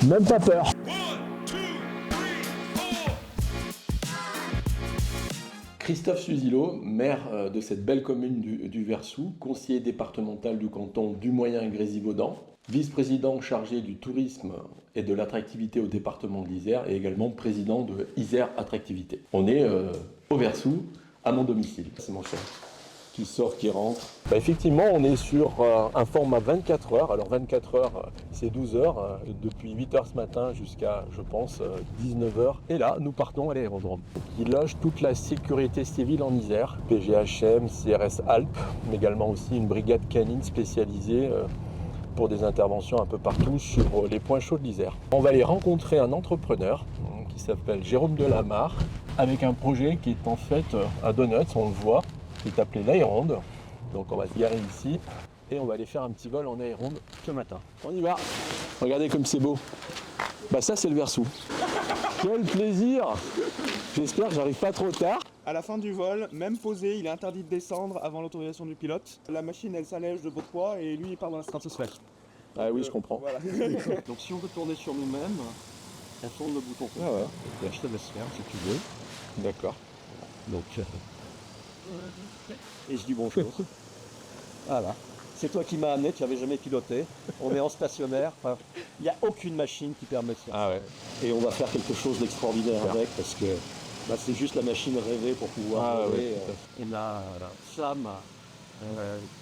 Même pas peur. Christophe Suzilot, maire de cette belle commune du Versou, conseiller départemental du canton du Moyen-Grésivaudan, vice-président chargé du tourisme et de l'attractivité au département de l'Isère et également président de Isère Attractivité. On est au Versou, à mon domicile. C'est mon cher. Qui sort, qui rentre. Effectivement, on est sur un format 24 heures. Alors 24 heures, c'est 12 heures, depuis 8 heures ce matin jusqu'à, je pense, 19 heures. Et là, nous partons à l'aérodrome. Il loge toute la sécurité civile en Isère, PGHM, CRS Alpes, mais également aussi une brigade canine spécialisée pour des interventions un peu partout sur les points chauds de l'Isère. On va aller rencontrer un entrepreneur qui s'appelle Jérôme Delamarre, avec un projet qui est en fait à Donuts, on le voit, qui est appelé l'Aéronde. Donc on va se garer ici et on va aller faire un petit vol en Aéronde ce matin. On y va. Regardez comme c'est beau. Ça c'est le Versou. Quel plaisir. J'espère que j'arrive pas trop tard. À la fin du vol, même posé, il est interdit de descendre avant l'autorisation du pilote. La machine elle s'allège de votre poids et lui il part dans la stratosphère. Ah oui, je comprends. Voilà. Donc si on veut tourner sur nous-mêmes, on tourne le bouton. Ah ouais. Je te laisse faire si tu veux. D'accord. Donc, et je dis bonjour. Voilà. C'est toi qui m'as amené, tu n'avais jamais piloté. On est en stationnaire. Enfin, il n'y a aucune machine qui permet ça. Ah ouais. Et on va faire quelque chose d'extraordinaire avec parce que c'est juste la machine rêvée pour pouvoir voler. On a Sam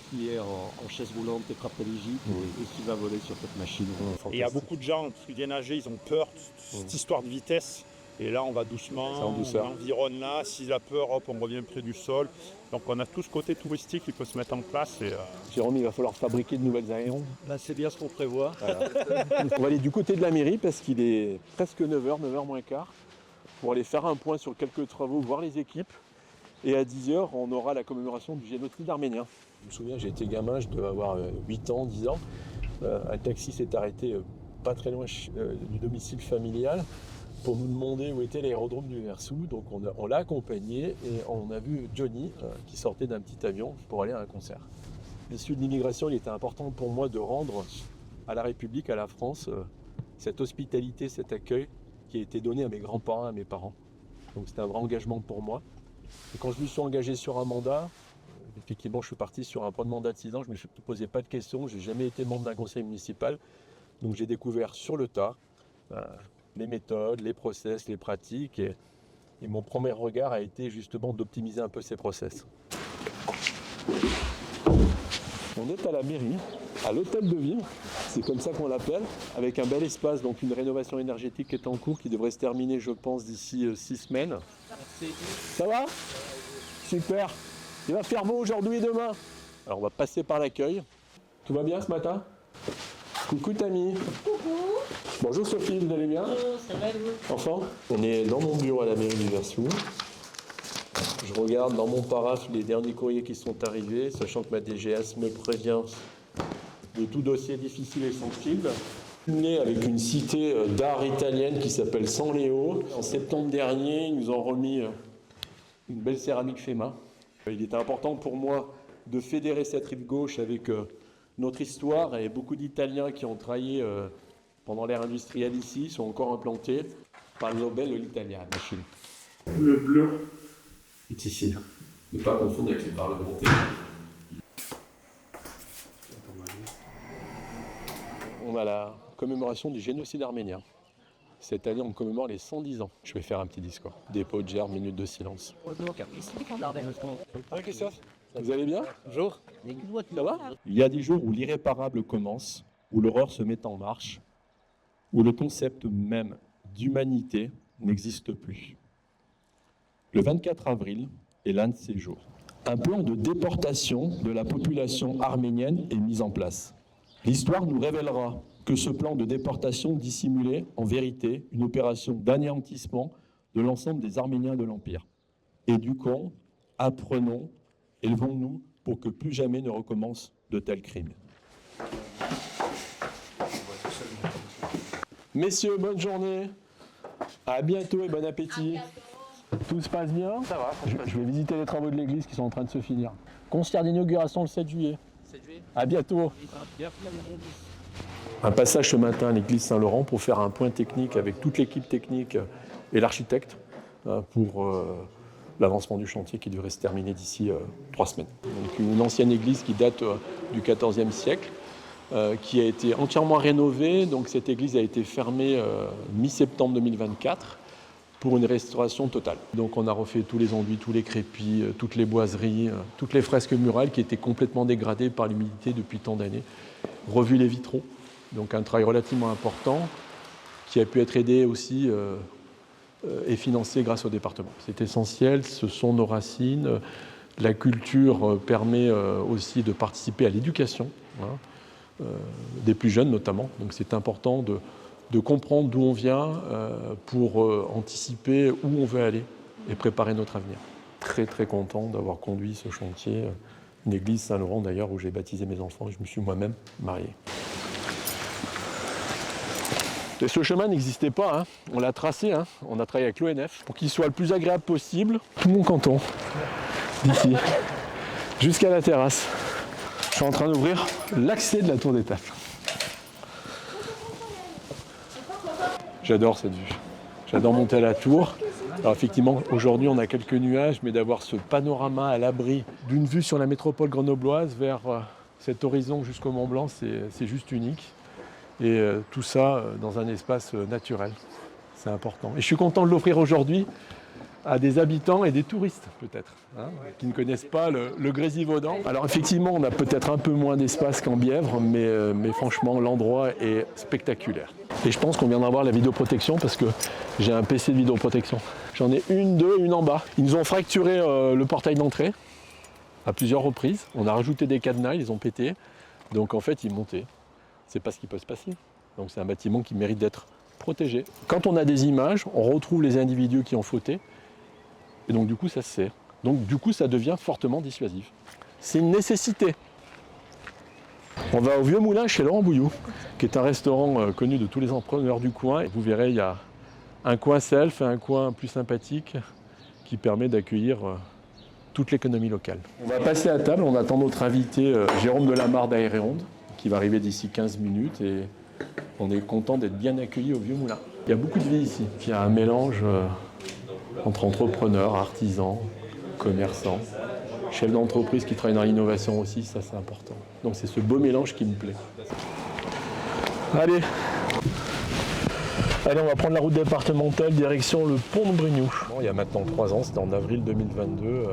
qui est en chaise roulante tétraplégique et qui va voler sur cette machine. Il y a beaucoup de gens qui viennent nager, ils ont peur de cette histoire de vitesse. Et là, on va doucement, on environne là. Si la peur, hop, on revient près du sol. Donc on a tout ce côté touristique qui peut se mettre en place. Et, Jérôme, il va falloir fabriquer de nouvelles aérons. Là, c'est bien ce qu'on prévoit. Voilà. On va aller du côté de la mairie parce qu'il est presque 9h, 9h moins quart, pour aller faire un point sur quelques travaux, voir les équipes. Et à 10h, on aura la commémoration du génocide arménien. Je me souviens, j'ai été gamin, je devais avoir 8 ans, 10 ans. Un taxi s'est arrêté pas très loin du domicile familial pour nous demander où était l'aérodrome du Versou. Donc on l'a accompagné et on a vu Johnny qui sortait d'un petit avion pour aller à un concert. L'issue de l'immigration, il était important pour moi de rendre à la République, à la France, cette hospitalité, cet accueil qui a été donné à mes grands-parents, à mes parents. Donc c'était un vrai engagement pour moi. Et quand je me suis engagé sur un mandat, effectivement je suis parti sur un point de mandat de 6 ans, je ne me posais pas de questions, je n'ai jamais été membre d'un conseil municipal. Donc j'ai découvert sur le tas les méthodes, les process, les pratiques et mon premier regard a été justement d'optimiser un peu ces process. On est à la mairie, à l'hôtel de ville, c'est comme ça qu'on l'appelle, avec un bel espace, donc une rénovation énergétique qui est en cours, qui devrait se terminer, je pense, d'ici 6 semaines. Merci. Ça va ? Super. Il va faire beau aujourd'hui et demain. Alors on va passer par l'accueil. Tout va bien ce matin ? Coucou Tammy. Coucou. Bonjour Sophie, vous allez bien ? Bonjour, ça va vous ? Enfin, on est dans mon bureau à la mairie du Versou. Je regarde dans mon paraphe les derniers courriers qui sont arrivés, sachant que ma DGS me prévient de tout dossier difficile et sensible. Je suis né avec une cité d'art italienne qui s'appelle San Leo. En septembre dernier, ils nous ont remis une belle céramique FEMA. Il était important pour moi de fédérer cette rive gauche avec notre histoire et beaucoup d'Italiens qui ont travaillé pendant l'ère industrielle ici sont encore implantés par le Nobel l'Italia machine. le bleu. C'est ici. Ne pas confondre avec les parlementaires. On a la commémoration du génocide arménien. Cette année, on commémore les 110 ans. Je vais faire un petit discours. Dépôt de gerbe, minute de silence. Ah, Christophe, vous allez bien ? Bonjour. Ça va ? Il y a des jours où l'irréparable commence, où l'horreur se met en marche, où le concept même d'humanité n'existe plus. Le 24 avril est l'un de ces jours. Un plan de déportation de la population arménienne est mis en place. L'histoire nous révélera que ce plan de déportation dissimulait en vérité une opération d'anéantissement de l'ensemble des Arméniens de l'Empire. Éduquons, apprenons, élevons-nous pour que plus jamais ne recommence de tels crimes. Messieurs, bonne journée. À bientôt et bon appétit. Tout se passe bien ? Ça va, Je vais visiter les travaux de l'église qui sont en train de se finir. Concert d'inauguration le 7 juillet. 7 juillet. À bientôt. Bien. un passage ce matin à l'église Saint-Laurent pour faire un point technique avec toute l'équipe technique et l'architecte pour l'avancement du chantier qui devrait se terminer d'ici 3 semaines. Donc une ancienne église qui date du XIVe siècle, qui a été entièrement rénovée. Donc cette église a été fermée mi-septembre 2024 pour une restauration totale. Donc on a refait tous les enduits, tous les crépis, toutes les boiseries, toutes les fresques murales qui étaient complètement dégradées par l'humidité depuis tant d'années. Revu les vitraux, donc un travail relativement important qui a pu être aidé aussi et financé grâce au département. C'est essentiel, ce sont nos racines. La culture permet aussi de participer à l'éducation, des plus jeunes notamment. Donc c'est important de comprendre d'où on vient pour anticiper où on veut aller et préparer notre avenir. Très très content d'avoir conduit ce chantier, une église Saint-Laurent d'ailleurs où j'ai baptisé mes enfants et je me suis moi-même marié. Et ce chemin n'existait pas, on l'a tracé, on a travaillé avec l'ONF pour qu'il soit le plus agréable possible. Tout mon canton, d'ici, jusqu'à la terrasse. Je suis en train d'ouvrir l'accès de la tour d'étape. J'adore cette vue. J'adore monter à la tour. Alors effectivement, aujourd'hui on a quelques nuages, mais d'avoir ce panorama à l'abri d'une vue sur la métropole grenobloise vers cet horizon jusqu'au Mont Blanc, c'est juste unique. Et tout ça dans un espace naturel. C'est important. Et je suis content de l'offrir aujourd'hui à des habitants et des touristes peut-être, qui ne connaissent pas le Grésivaudan. Alors effectivement, on a peut-être un peu moins d'espace qu'en Bièvre, mais franchement, l'endroit est spectaculaire. Et je pense qu'on viendra voir la vidéoprotection parce que j'ai un PC de vidéoprotection. J'en ai une en bas. Ils nous ont fracturé le portail d'entrée à plusieurs reprises. On a rajouté des cadenas, ils ont pété. Donc en fait, ils montaient. C'est pas ce qui peut se passer. Donc c'est un bâtiment qui mérite d'être protégé. Quand on a des images, on retrouve les individus qui ont fauté. Et donc du coup, ça se sert. Donc du coup, ça devient fortement dissuasif. C'est une nécessité. On va au Vieux Moulin chez Laurent Bouilloux, qui est un restaurant connu de tous les entrepreneurs du coin. Vous verrez, il y a un coin self et un coin plus sympathique qui permet d'accueillir toute l'économie locale. On va passer à table, on attend notre invité Jérôme Delamarre d'Aéréonde, qui va arriver d'ici 15 minutes et on est content d'être bien accueillis au Vieux Moulin. Il y a beaucoup de vie ici. Il y a un mélange entre entrepreneurs, artisans, commerçants, chefs d'entreprise qui travaillent dans l'innovation aussi, ça c'est important. Donc c'est ce beau mélange qui me plaît. Allez, on va prendre la route départementale direction le pont de Brignoux. Bon, il y a maintenant 3 ans, c'était en avril 2022,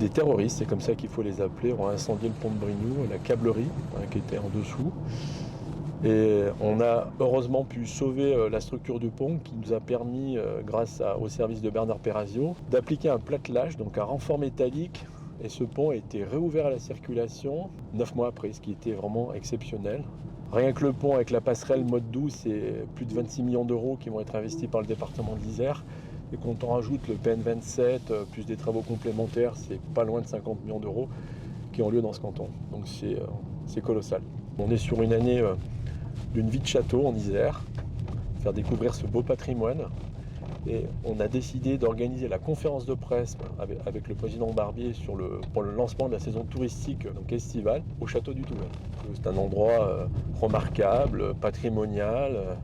des terroristes, c'est comme ça qu'il faut les appeler, ont incendié le pont de Brignoux, la câblerie qui était en dessous. Et on a heureusement pu sauver la structure du pont qui nous a permis, grâce au service de Bernard Perrazio, d'appliquer un platelage, donc un renfort métallique. Et ce pont a été réouvert à la circulation 9 mois après, ce qui était vraiment exceptionnel. Rien que le pont avec la passerelle mode doux, c'est plus de 26 millions d'euros qui vont être investis par le département de l'Isère. Et quand on rajoute le PN27, plus des travaux complémentaires, c'est pas loin de 50 millions d'euros qui ont lieu dans ce canton. Donc c'est colossal. On est sur une année d'une vie de château en Isère, faire découvrir ce beau patrimoine. Et on a décidé d'organiser la conférence de presse avec le président Barbier pour le lancement de la saison touristique donc estivale au château du Touvet. C'est un endroit remarquable, patrimonial,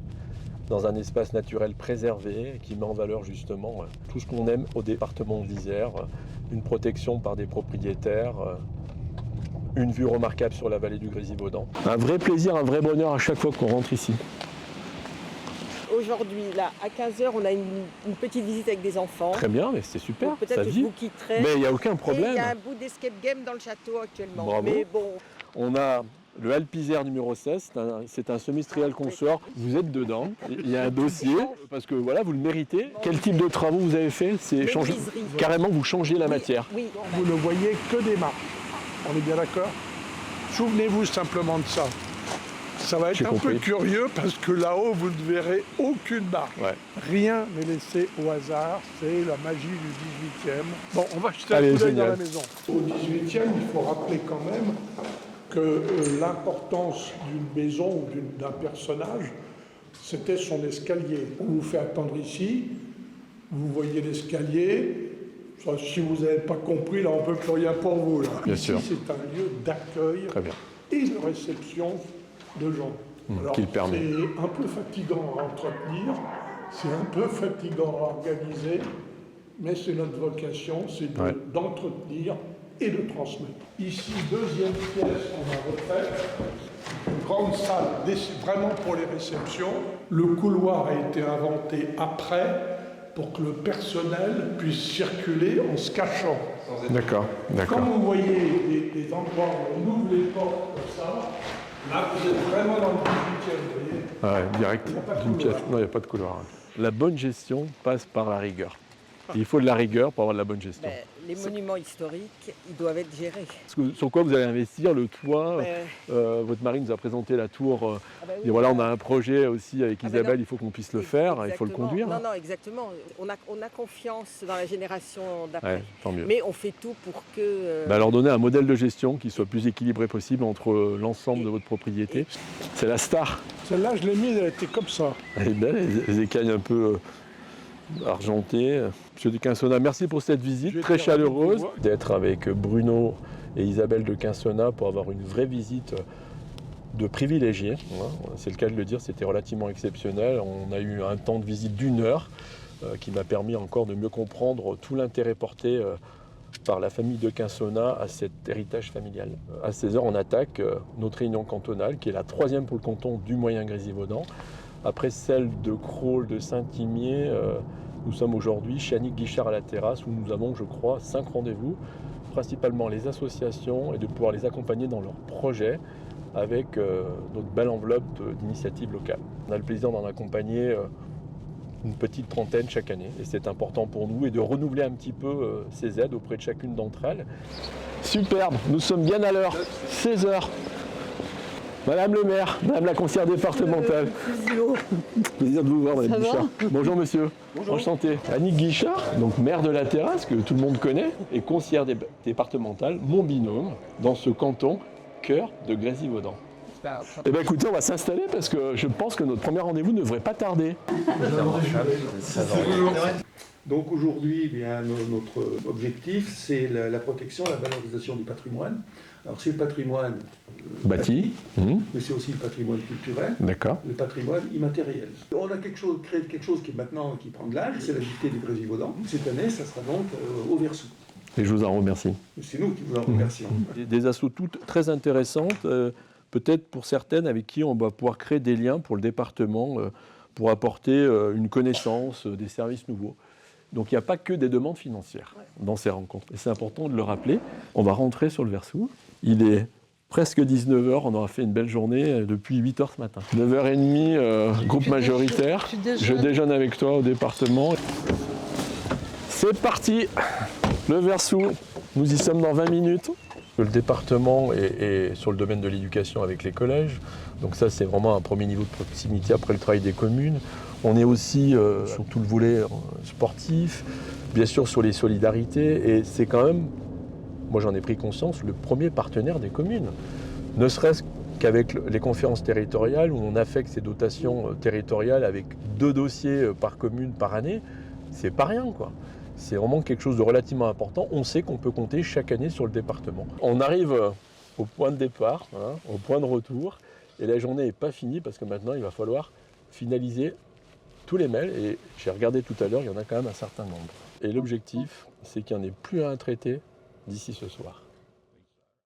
dans un espace naturel préservé qui met en valeur justement tout ce qu'on aime au département de l'Isère, une protection par des propriétaires, une vue remarquable sur la vallée du Grésivaudan. Un vrai plaisir, un vrai bonheur à chaque fois qu'on rentre ici. Aujourd'hui, là, à 15h, on a une petite visite avec des enfants. Très bien, mais c'est super. Donc, peut-être que je vous quitterai. Mais il n'y a aucun problème. Il y a un bout d'escape game dans le château actuellement. Bravo. Mais bon. On a le Alpizère numéro 16, c'est un semestriel consort. Vous êtes dedans, il y a un dossier, parce que voilà, vous le méritez. Quel type de travaux vous avez fait? C'est changer, carrément, vous changez la matière. Oui. Vous ne voyez que des marques. On est bien d'accord? Souvenez-vous simplement de ça. Ça va être un peu curieux parce que là-haut, vous ne verrez aucune marque. Ouais. Rien n'est laissé au hasard, c'est la magie du 18e. Bon, on va jeter un coup d'œil dans la maison. Au 18e, il faut rappeler quand même que l'importance d'une maison ou d'un personnage, c'était son escalier. On vous fait attendre ici, vous voyez l'escalier. Si vous n'avez pas compris, là, on ne peut plus rien pour vous. Là. Bien ici, sûr. c'est un lieu d'accueil et de réception de gens. qu'il permet. C'est un peu fatigant à entretenir, c'est un peu fatigant à organiser, mais c'est notre vocation, c'est d'entretenir et de transmettre. Ici, deuxième pièce qu'on a refaite, une grande salle vraiment pour les réceptions. Le couloir a été inventé après pour que le personnel puisse circuler en se cachant. D'accord. Quand vous voyez des endroits où on ouvre les portes comme ça, là vous êtes vraiment dans le 18e, vous voyez. Direct. Non, il n'y a pas de couloir. La bonne gestion passe par la rigueur. Il faut de la rigueur pour avoir de la bonne gestion. Les monuments historiques, ils doivent être gérés. Sur quoi vous allez investir? Le toit, votre mari nous a présenté la tour. Et voilà, on a un projet aussi avec Isabelle, il faut qu'on puisse le faire, il faut le conduire. Non, exactement. On a confiance dans la génération d'après. Tant mieux. Mais on fait tout pour que... leur donner un modèle de gestion qui soit le plus équilibré possible entre l'ensemble de votre propriété. C'est la star. Celle-là, je l'ai mise, elle était comme ça. Elle est belle, les écailles un peu argentées. Monsieur de Quinsonnat, merci pour cette visite très chaleureuse. D'être avec Bruno et Isabelle de Quinsonnat pour avoir une vraie visite de privilégié. C'est le cas de le dire, c'était relativement exceptionnel. On a eu un temps de visite d'1 heure qui m'a permis encore de mieux comprendre tout l'intérêt porté par la famille de Quinsonnat à cet héritage familial. À 16h, on attaque notre réunion cantonale, qui est la 3e pour le canton du Moyen-Grésivaudan. Après celle de Crolles, de Saint-Imier, nous sommes aujourd'hui chez Annick Guichard à la terrasse, où nous avons, je crois, 5 rendez-vous, principalement les associations, et de pouvoir les accompagner dans leurs projets avec notre belle enveloppe d'initiatives locales. On a le plaisir d'en accompagner une petite trentaine chaque année, et c'est important pour nous, et de renouveler un petit peu ces aides auprès de chacune d'entre elles. Superbe, nous sommes bien à l'heure, 16h. Madame le maire, Madame la conseillère départementale. Plaisir de vous voir, Madame Guichard. Bonjour monsieur. Bonjour. Enchanté. Annick Guichard, donc maire de la Terrasse, que tout le monde connaît, et conseillère départementale, mon binôme, dans ce canton, cœur de Grésivaudan. Eh bien écoutez, on va s'installer parce que je pense que notre premier rendez-vous ne devrait pas tarder. Donc aujourd'hui, notre objectif, c'est la protection, la valorisation du patrimoine. Alors c'est le patrimoine bâti, mais c'est aussi le patrimoine culturel, le patrimoine immatériel. On a créé quelque chose qui prend de l'âge, c'est la Dictée du Grésivaudan. Cette année, ça sera donc au Versou. Et je vous en remercie. C'est nous qui vous en remercions. Des assos toutes très intéressantes, peut-être pour certaines avec qui on va pouvoir créer des liens pour le département, pour apporter une connaissance, des services nouveaux. Donc il n'y a pas que des demandes financières dans ces rencontres. Et c'est important de le rappeler. On va rentrer sur le Versou. Il est presque 19h, on aura fait une belle journée depuis 8h ce matin. 9h30, groupe majoritaire. Je déjeune avec toi au département. C'est parti, le Versou. Nous y sommes dans 20 minutes. Le département est sur le domaine de l'éducation avec les collèges. Donc ça, c'est vraiment un premier niveau de proximité après le travail des communes. On est aussi sur tout le volet sportif, bien sûr sur les solidarités. Et c'est quand même, moi j'en ai pris conscience, le premier partenaire des communes. Ne serait-ce qu'avec les conférences territoriales où on affecte ces dotations territoriales avec 2 dossiers par commune par année, c'est pas rien quoi. C'est vraiment quelque chose de relativement important. On sait qu'on peut compter chaque année sur le département. On arrive au point de départ, au point de retour, et la journée n'est pas finie parce que maintenant il va falloir finaliser tous les mails, et j'ai regardé tout à l'heure, il y en a quand même un certain nombre. Et l'objectif, c'est qu'il n'y en ait plus à traiter d'ici ce soir.